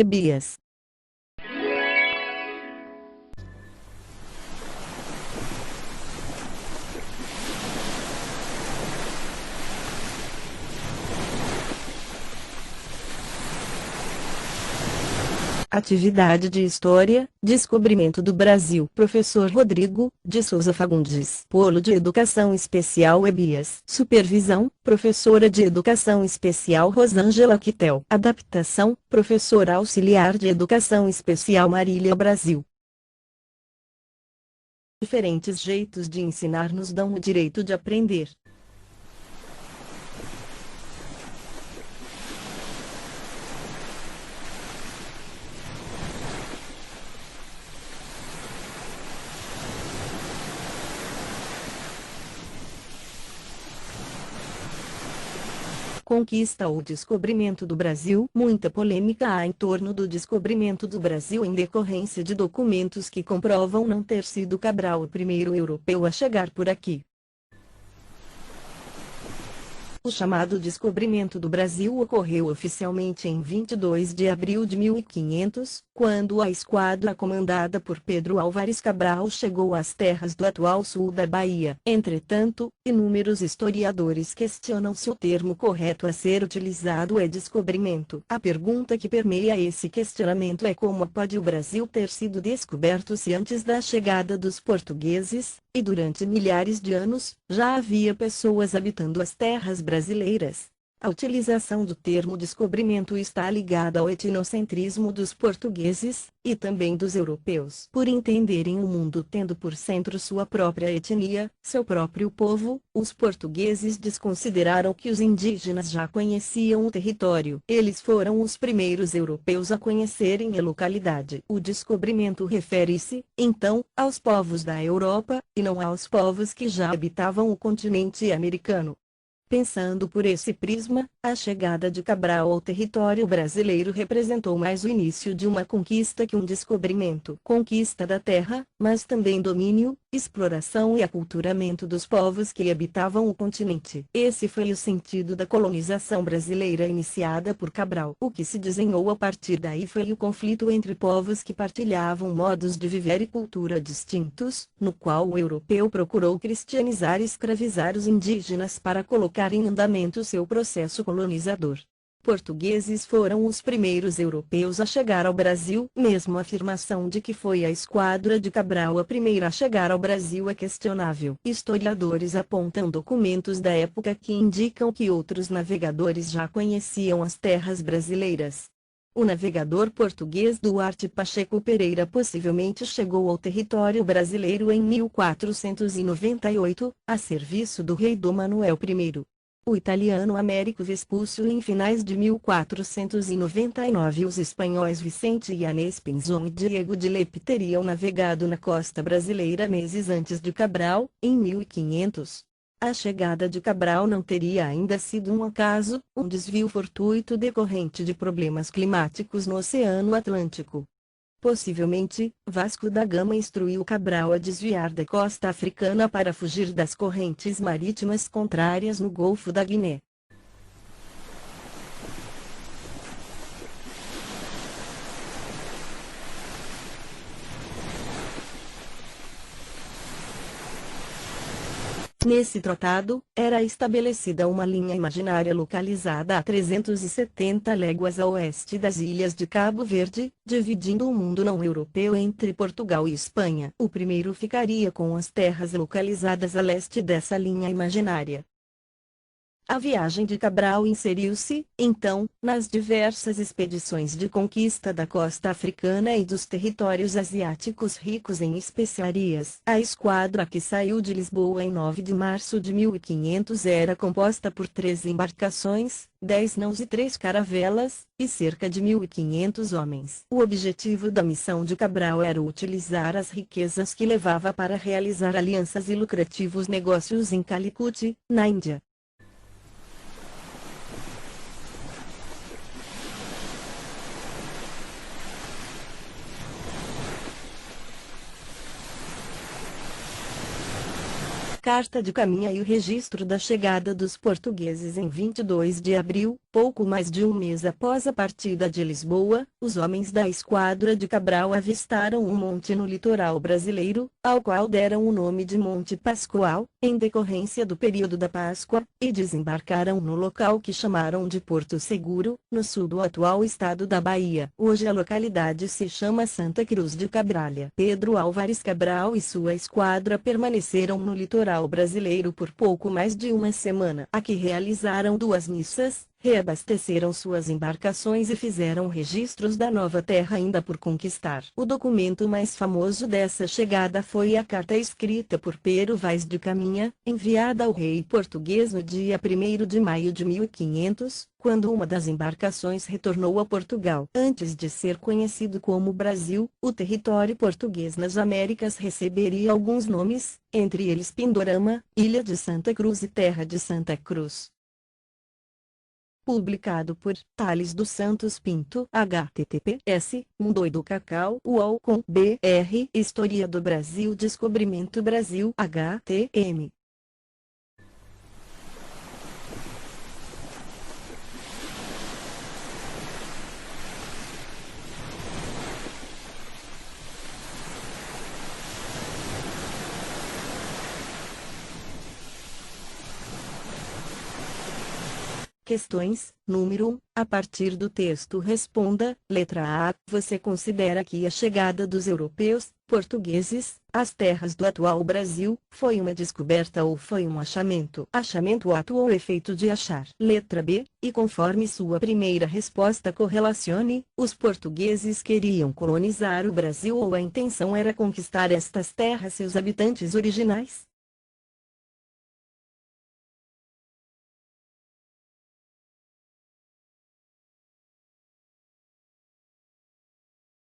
Ebias. Atividade de História, Descobrimento do Brasil. Professor Rodrigo de Souza Fagundes. Polo de Educação Especial Ebias. Supervisão, Professora de Educação Especial Rosângela Quitel. Adaptação, Professora Auxiliar de Educação Especial Marília Brasil. Diferentes jeitos de ensinar nos dão o direito de aprender. Conquista ou descobrimento do Brasil. Muita polêmica há em torno do descobrimento do Brasil em decorrência de documentos que comprovam não ter sido Cabral o primeiro europeu a chegar por aqui. O chamado descobrimento do Brasil ocorreu oficialmente em 22 de abril de 1500, quando a esquadra comandada por Pedro Álvares Cabral chegou às terras do atual sul da Bahia. Entretanto, inúmeros historiadores questionam se o termo correto a ser utilizado é descobrimento. A pergunta que permeia esse questionamento é como pode o Brasil ter sido descoberto se antes da chegada dos portugueses, e durante milhares de anos, já havia pessoas habitando as terras brasileiras. A utilização do termo descobrimento está ligada ao etnocentrismo dos portugueses, e também dos europeus. Por entenderem o mundo tendo por centro sua própria etnia, seu próprio povo, os portugueses desconsideraram que os indígenas já conheciam o território. Eles foram os primeiros europeus a conhecerem a localidade. O descobrimento refere-se, então, aos povos da Europa, e não aos povos que já habitavam o continente americano. Pensando por esse prisma, a chegada de Cabral ao território brasileiro representou mais o início de uma conquista que um descobrimento. Conquista da terra, mas também domínio, exploração e aculturamento dos povos que habitavam o continente. Esse foi o sentido da colonização brasileira iniciada por Cabral. O que se desenhou a partir daí foi o conflito entre povos que partilhavam modos de viver e cultura distintos, no qual o europeu procurou cristianizar e escravizar os indígenas para colocar em andamento seu processo colonizador. Portugueses foram os primeiros europeus a chegar ao Brasil. Mesmo a afirmação de que foi a esquadra de Cabral a primeira a chegar ao Brasil é questionável. Historiadores apontam documentos da época que indicam que outros navegadores já conheciam as terras brasileiras. O navegador português Duarte Pacheco Pereira possivelmente chegou ao território brasileiro em 1498, a serviço do rei Dom Manuel I. O italiano Américo Vespúcio em finais de 1499 e os espanhóis Vicente Yanez Pinzón e Diego de Lepe teriam navegado na costa brasileira meses antes de Cabral, em 1500. A chegada de Cabral não teria ainda sido um acaso, um desvio fortuito decorrente de problemas climáticos no Oceano Atlântico. Possivelmente, Vasco da Gama instruiu Cabral a desviar da costa africana para fugir das correntes marítimas contrárias no Golfo da Guiné. Nesse tratado, era estabelecida uma linha imaginária localizada a 370 léguas a oeste das ilhas de Cabo Verde, dividindo o mundo não europeu entre Portugal e Espanha. O primeiro ficaria com as terras localizadas a leste dessa linha imaginária. A viagem de Cabral inseriu-se, então, nas diversas expedições de conquista da costa africana e dos territórios asiáticos ricos em especiarias. A esquadra que saiu de Lisboa em 9 de março de 1500 era composta por 3 embarcações, 10 naus e 3 caravelas, e cerca de 1.500 homens. O objetivo da missão de Cabral era utilizar as riquezas que levava para realizar alianças e lucrativos negócios em Calicut, na Índia. Carta de Caminha e o registro da chegada dos portugueses em 22 de abril, pouco mais de um mês após a partida de Lisboa, os homens da esquadra de Cabral avistaram um monte no litoral brasileiro, ao qual deram o nome de Monte Pascoal, em decorrência do período da Páscoa, e desembarcaram no local que chamaram de Porto Seguro, no sul do atual estado da Bahia. Hoje a localidade se chama Santa Cruz de Cabralha. Pedro Álvares Cabral e sua esquadra permaneceram no litoral brasileiro por pouco mais de uma semana. Aqui realizaram 2 missas, reabasteceram suas embarcações e fizeram registros da nova terra ainda por conquistar. O documento mais famoso dessa chegada foi a carta escrita por Pero Vaz de Caminha, enviada ao rei português no dia 1º de maio de 1500, quando uma das embarcações retornou a Portugal. Antes de ser conhecido como Brasil, o território português nas Américas receberia alguns nomes, entre eles Pindorama, Ilha de Santa Cruz e Terra de Santa Cruz. Publicado por Thales dos Santos Pinto, https Cacau UOL com BR História do Brasil Descobrimento Brasil HTM. Questões, número 1, a partir do texto responda, letra A, você considera que a chegada dos europeus, portugueses, às terras do atual Brasil, foi uma descoberta ou foi um achamento? Achamento, ato ou efeito de achar. Letra B, e conforme sua primeira resposta correlacione, os portugueses queriam colonizar o Brasil ou a intenção era conquistar estas terras seus habitantes originais?